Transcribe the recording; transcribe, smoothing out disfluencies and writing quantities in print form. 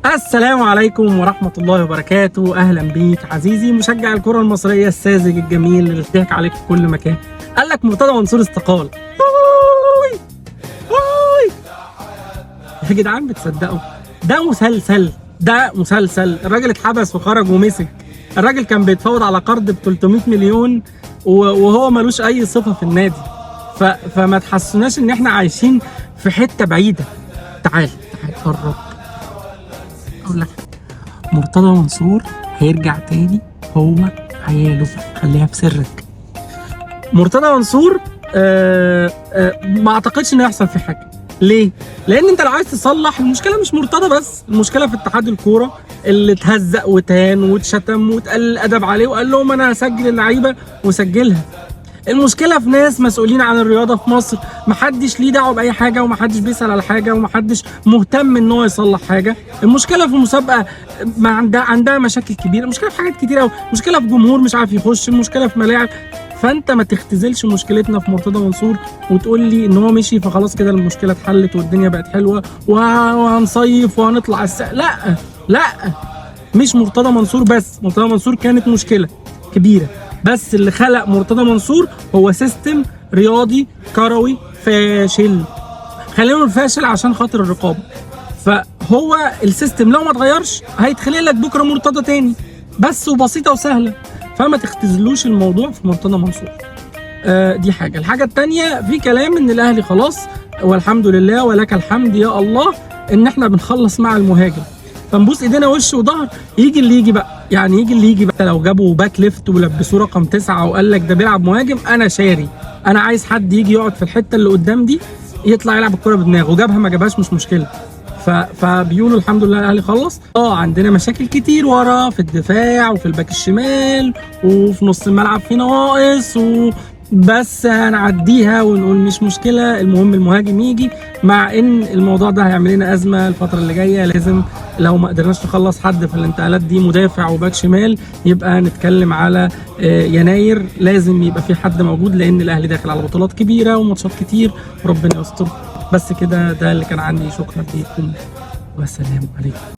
السلام عليكم ورحمة الله وبركاته. أهلا بيك عزيزي مشجع الكرة المصرية الساذج الجميل اللي ضحك عليك في كل مكان. قال لك مرتضى منصور استقال. أوي أوي يا جدعان بتصدقوا؟ ده مسلسل. الراجل اتحبس وخرج ومسك. الراجل كان بيتفاوض على قرض ب 300 مليون وهو ملوش أي صفة في النادي. فما تحسوناش إن إحنا عايشين في حتة بعيدة. تعال قرب اقول لك، مرتضى منصور هيرجع تاني هو عياله، خليها في سرك. مرتضى منصور ما اعتقدش انه يحصل فيه حاجه. ليه؟ لان انت لو عايز تصلح المشكله مش مرتضى بس، المشكله في اتحاد الكوره اللي اتهزق وتهان واتشتم واتقل الادب عليه وقال لهم انا هسجل اللعيبه وسجلها. المشكله في ناس مسؤولين عن الرياضه في مصر، محدش ليه دعوه باي حاجه ومحدش بيسال على حاجه ومحدش مهتم ان هو يصلح حاجه. المشكله في المسابقه ما عندها مشاكل كبيره، المشكله في حاجات كتير قوي، المشكله في جمهور مش عارف يخش، المشكله في ملاعب. فانت ما تختزلش مشكلتنا في مرتضى منصور وتقول لي ان هو مشي فخلاص كده المشكله اتحلت والدنيا بقت حلوه وهنصيف وهنطلع لا، مش مرتضى منصور بس. مرتضى منصور كانت مشكله كبيره، بس اللي خلق مرتضى منصور هو سيستم رياضي كروي فاشل. خلينا نقول فاشل عشان خاطر الرقابه. فهو السيستم لو ما اتغيرش هيتخلق لك بكره مرتضى تاني، بس وبسيطه وسهله. فما تختزلوش الموضوع في مرتضى منصور. دي حاجه. الحاجه الثانيه، في كلام ان الاهلي خلاص والحمد لله ولك الحمد يا الله ان احنا بنخلص مع المهاجم، فنبوس ايدينا وش وظهر. يجي اللي يجي بقى، يعني يجي اللي يجي بقى. لو جابوا باك ليفت ولبسوه رقم 9 وقال لك ده بيلعب مهاجم، انا شاري. انا عايز حد يجي يقعد في الحته اللي قدام دي يطلع يلعب الكره بدماغه. جابها ما جابهاش مش مشكله. فبيقولوا الحمد لله الاهلي خلص. عندنا مشاكل كتير ورا في الدفاع وفي الباك الشمال وفي نص الملعب في نواقص بس هنعديها ونقول مش مشكله، المهم المهاجم يجي. مع ان الموضوع ده هيعمل لنا ازمه الفتره اللي جايه. لازم لو ما قدرناش نخلص حد في الانتقالات دي مدافع وباك شمال يبقى نتكلم على يناير. لازم يبقى في حد موجود لان الاهلي داخل على بطولات كبيره وماتشات كتير وربنا يستر. بس كده، ده اللي كان عندي. شكرا ليكم والسلام عليكم.